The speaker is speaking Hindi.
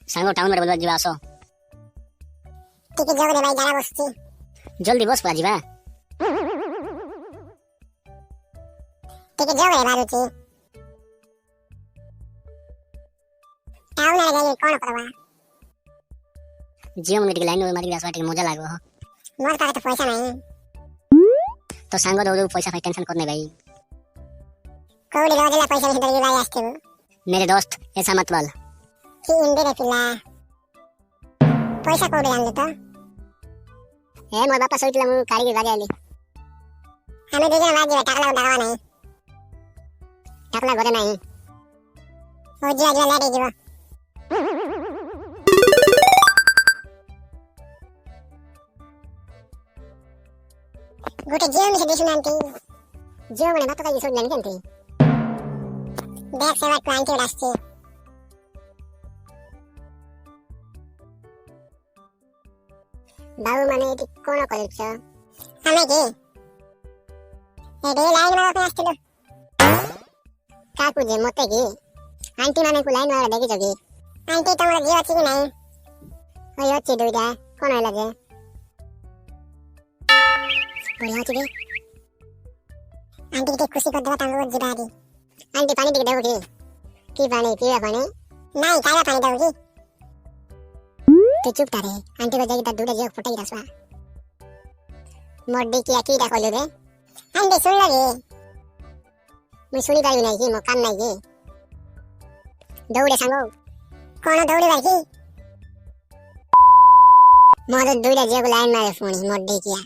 सांगो टाउन रे बोलवा जीवा आसो टिके जोग रे भाई जारा बसची जल्दी बस पा जीवा टिके जोग रे बारुची टाउन रे गई कोण परवा जियो मिनिट की लाइन में मारी रासवा टिके मजा लागो हो मोर पास तो पैसा नहीं तो सांगो दो पैसा का टेंशन करने भाई कोडी रोजला पैसा नहीं दरी भाई आस्ते मेरे दोस्त ऐसा मत बोल की इंदे रे पिला पैसा कोडी आनले तो ए मोर बापा सोइतला मु कारीगर गाडी आली हमें देजना वाजी टाकला दावा नहीं टाकला घरे नाही ओ जिया जिया लाडे जीवा गोटे जियो में से दिसुनांती जियो मने बापा काही सोडल्यानी केंती बैग सेवा क्लांटी उडासची बाबू माने ती कोण कॉलेज हमें की ए डे लाइन में पे आस्ते काकू जे मोते की आंटी माने को लाइन वाला देखि जगी आंटी तमरा जियो छी नहीं ओय अच्छी दुइटा कोण आइला जे बढ़िया छी आंटी की खुशी को दवा तांगो जिबा दी आंटी पानी टिके देवगी की पानी पीवा पानी नहीं काला पानी दोगी तू चुप तारे आंटी को जाके दूध जे फटाई रसवा मोड्डी की की देखो रे आंटी सुन लगी मैं सुनी पाई नहीं की मकान नहीं की दौड़े सांगो कौन दौड़ी बाकी मोर दूध जे को लाइन मारे फोन मोड्डी किया